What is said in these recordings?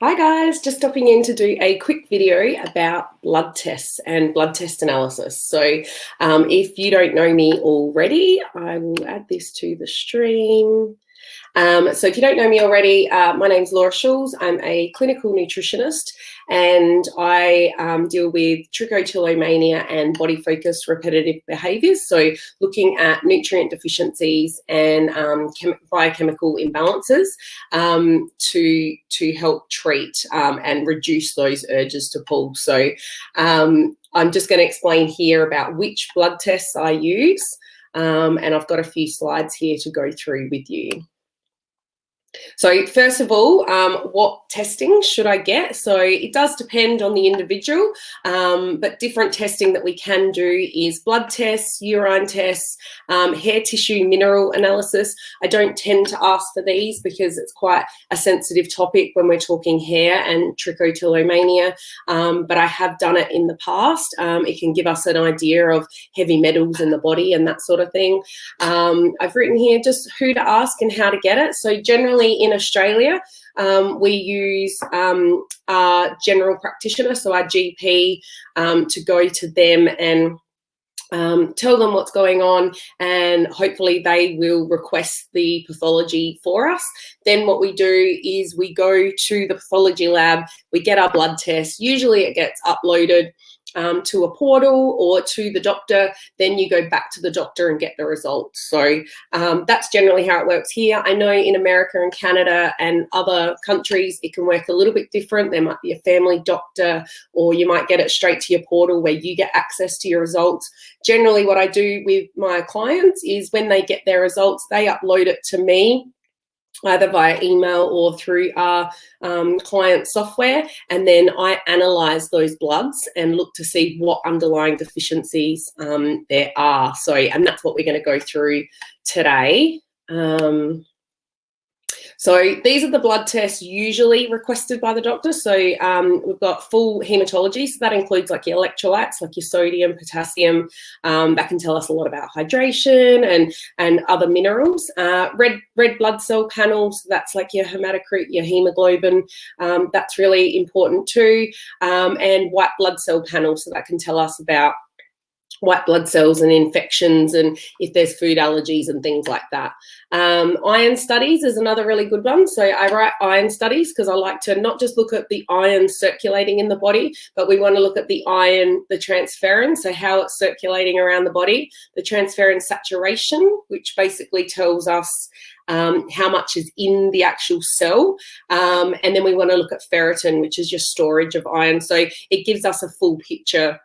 Hi guys, just stopping in to do a quick video about blood tests and blood test analysis. So if you don't know me already, I will add this to the stream. So if you don't know me already, my name's Laura Schulz. I'm a clinical nutritionist and I deal with trichotillomania and body-focused repetitive behaviours. So looking at nutrient deficiencies and biochemical imbalances to help treat and reduce those urges to pull. So I'm just going to explain here about which blood tests I use, and I've got a few slides here to go through with you. So first of all, what testing should I get? So it does depend on the individual, but different testing that we can do is blood tests, urine tests, hair tissue mineral analysis. I don't tend to ask for these because it's quite a sensitive topic when we're talking hair and trichotillomania, but I have done it in the past. It can give us an idea of heavy metals in the body and that sort of thing. I've written here just who to ask and how to get it. So generally in Australia, we use our general practitioner, so our GP, to go to them and tell them what's going on, and hopefully they will request the pathology for us. Then what we do is we go to the pathology lab, we get our blood test. Usually it gets uploaded to a portal or to the doctor, then you go back to the doctor and get the results. So that's generally how it works here. I know in America and Canada and other countries it can work a little bit different. There might be a family doctor, or you might get it straight to your portal where you get access to your results. Generally what I do with my clients is when they get their results, they upload it to me, either via email or through our client software, and then I analyse those bloods and look to see what underlying deficiencies there are. So, and that's what we're going to go through today. So these are the blood tests usually requested by the doctor. So we've got full hematology. So that includes like your electrolytes, like your sodium, potassium. That can tell us a lot about hydration and other minerals. Red blood cell panels. So that's like your hematocrit, your hemoglobin. That's really important too. And white blood cell panels. So that can tell us about white blood cells and infections and if there's food allergies and things like that. Iron studies is another really good one. So I write iron studies because I like to not just look at the iron circulating in the body, but we want to look at the iron, the transferrin, so how it's circulating around the body, the transferrin saturation, which basically tells us how much is in the actual cell. And then we want to look at ferritin, which is your storage of iron. So it gives us a full picture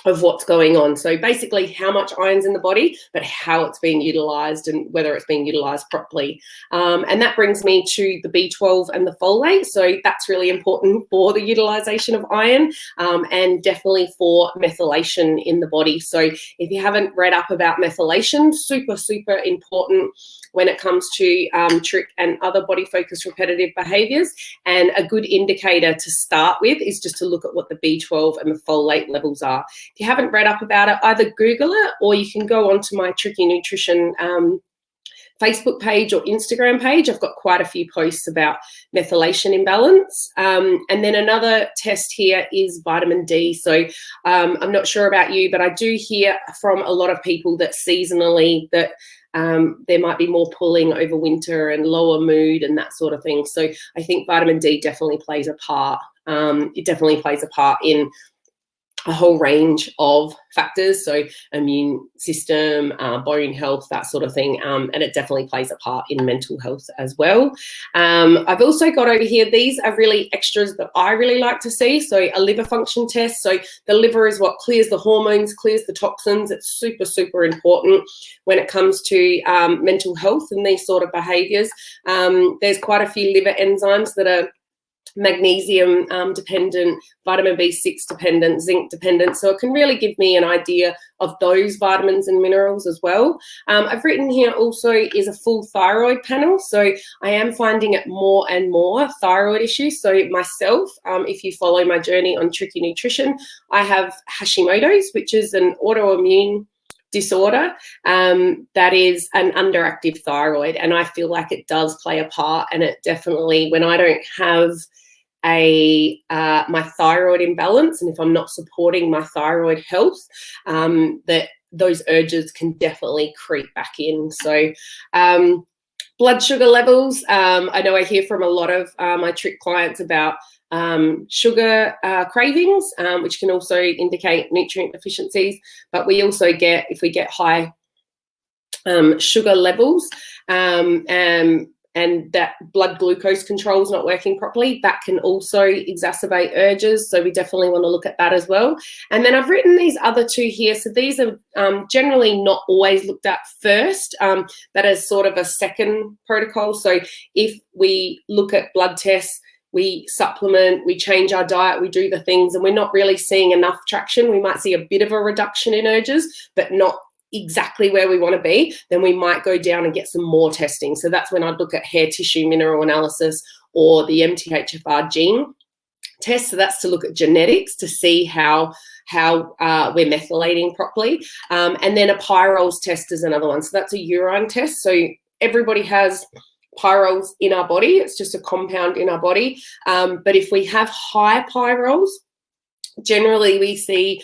of what's going on. So basically how much iron's in the body, but how it's being utilised and whether it's being utilised properly. And that brings me to the B12 and the folate. So that's really important for the utilisation of iron, and definitely for methylation in the body. So if you haven't read up about methylation, super, super important when it comes to trick and other body-focused repetitive behaviours. And a good indicator to start with is just to look at what the B12 and the folate levels are. If you haven't read up about it, either Google it or you can go onto my Tricky Nutrition Facebook page or Instagram page. I've got quite a few posts about methylation imbalance. And then another test here is vitamin D. So I'm not sure about you, but I do hear from a lot of people that seasonally that there might be more pulling over winter and lower mood and that sort of thing. So I think vitamin D definitely plays a part. It definitely plays a part in a whole range of factors, so immune system, bone health, that sort of thing, and it definitely plays a part in mental health as well. I've also got over here, these are really extras that I really like to see, so a liver function test. So the liver is what clears the hormones, clears the toxins. It's super, super important when it comes to mental health and these sort of behaviours. There's quite a few liver enzymes that are magnesium dependent, vitamin B6 dependent, zinc dependent. So it can really give me an idea of those vitamins and minerals as well. I've written here also is a full thyroid panel. So I am finding it more and more thyroid issues. So myself, if you follow my journey on Tricky Nutrition, I have Hashimoto's, which is an autoimmune disorder that is an underactive thyroid, and I feel like it does play a part. And it definitely, when I don't have my thyroid imbalance, and if I'm not supporting my thyroid health, that those urges can definitely creep back in. So blood sugar levels, I know I hear from a lot of my trick clients about sugar cravings, which can also indicate nutrient deficiencies, but we also get, if we get high sugar levels, and that blood glucose control is not working properly, that can also exacerbate urges. So we definitely want to look at that as well. And then I've written these other two here. So these are generally not always looked at first. That is sort of a second protocol. So if we look at blood tests, we supplement, we change our diet, we do the things, and we're not really seeing enough traction, we might see a bit of a reduction in urges, but not exactly where we want to be, then we might go down and get some more testing. So that's when I'd look at hair tissue mineral analysis or the MTHFR gene test. So that's to look at genetics to see how we're methylating properly. And then a Pyrroles test is another one. So that's a urine test. So everybody has Pyrroles in our body. It's just a compound in our body. But if we have high Pyrroles, generally we see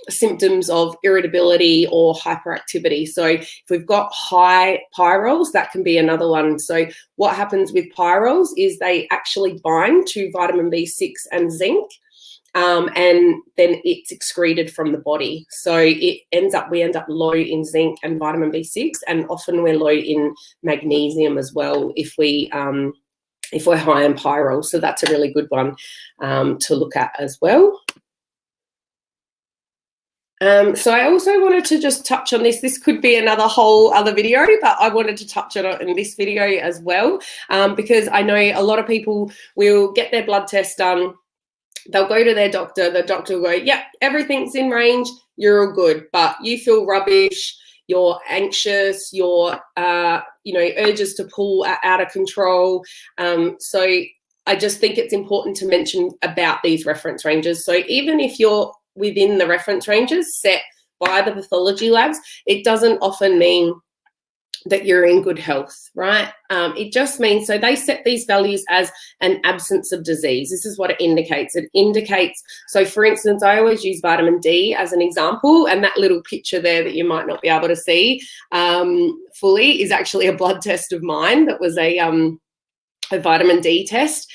symptoms of irritability or hyperactivity. So if we've got high Pyrroles, that can be another one. So what happens with Pyrroles is they actually bind to vitamin B6 and zinc, and then it's excreted from the body. So we end up low in zinc and vitamin B6, and often we're low in magnesium as well if we're high in Pyrrole. So that's a really good one to look at as well. So I also wanted to just touch on this. This could be another whole other video, but I wanted to touch on it in this video as well, because I know a lot of people will get their blood test done. They'll go to their doctor. The doctor will go, "Yep, everything's in range. You're all good, but you feel rubbish. You're anxious. Your urges to pull are out of control." So I just think it's important to mention about these reference ranges. So even if you're within the reference ranges set by the pathology labs, it doesn't often mean that you're in good health, right? It just means, so they set these values as an absence of disease. This is what it indicates. It indicates, so for instance, I always use vitamin D as an example, and that little picture there that you might not be able to see fully is actually a blood test of mine that was a vitamin D test,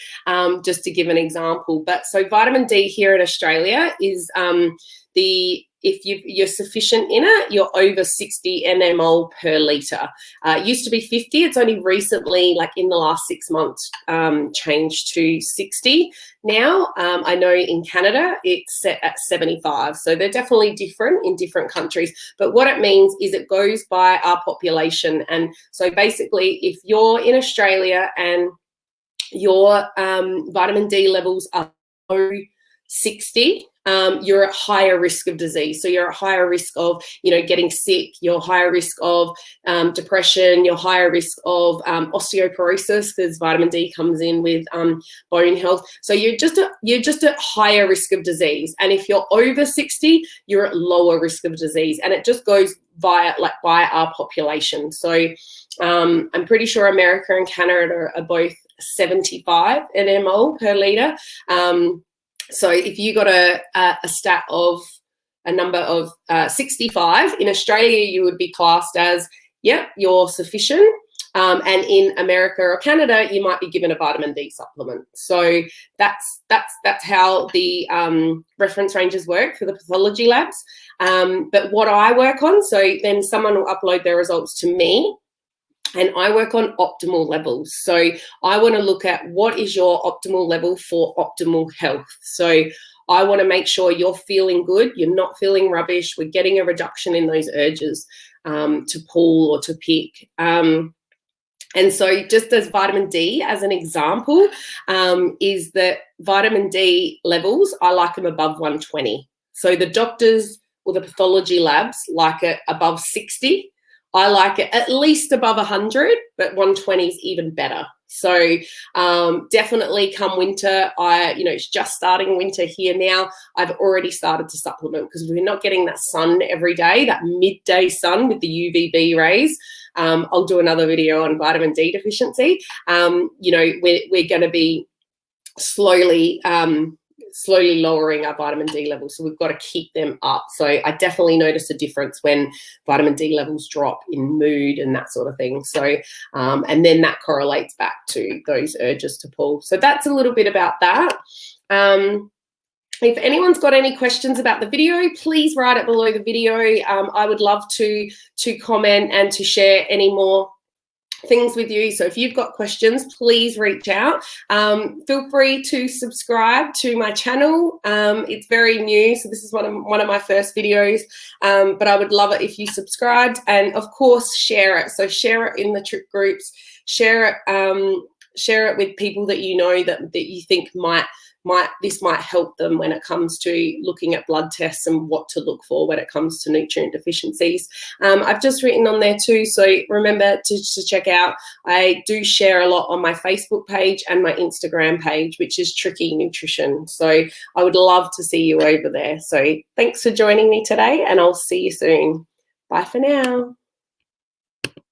just to give an example. But so vitamin D here in Australia is if you're sufficient in it, you're over 60 nmol per litre. It used to be 50. It's only recently, like in the last 6 months, changed to 60 now. I know in Canada it's set at 75. So they're definitely different in different countries. But what it means is it goes by our population. And so basically, if you're in Australia and your vitamin D levels are below 60, you're at higher risk of disease. So you're at higher risk of, getting sick. You're higher risk of depression. You're higher risk of osteoporosis, because vitamin D comes in with bone health. So you're just at higher risk of disease. And if you're over 60, you're at lower risk of disease. And it just goes by our population. So I'm pretty sure America and Canada are both 75 nmol per litre. So if you got a stat of a number of 65, in Australia you would be classed as, you're sufficient. And in America or Canada, you might be given a vitamin D supplement. So that's how the reference ranges work for the pathology labs. But what I work on, so then someone will upload their results to me, and I work on optimal levels. So I want to look at what is your optimal level for optimal health. So I want to make sure you're feeling good, you're not feeling rubbish, we're getting a reduction in those urges to pull or to pick. And so just as vitamin D as an example, is that vitamin D levels, I like them above 120. So the doctors or the pathology labs like it above 60. I like it at least above 100, but 120 is even better. So definitely come winter, it's just starting winter here now. I've already started to supplement because we're not getting that sun every day, that midday sun with the UVB rays. I'll do another video on vitamin D deficiency. We're going to be slowly lowering our vitamin D levels. So we've got to keep them up. So I definitely notice a difference when vitamin D levels drop in mood and that sort of thing. So, and then that correlates back to those urges to pull. So that's a little bit about that. If anyone's got any questions about the video, please write it below the video. I would love to comment and to share any more things with you. So if you've got questions, please reach out. Feel free to subscribe to my channel. It's very new, so this is one of my first videos, but I would love it if you subscribed, and of course share it. So share it in the Trich groups, share it with people that you know that you think this might help them when it comes to looking at blood tests and what to look for when it comes to nutrient deficiencies. I've just written on there too, so remember to check out. I do share a lot on my Facebook page and my Instagram page, which is Tricky Nutrition. So I would love to see you over there. So thanks for joining me today, and I'll see you soon. Bye for now.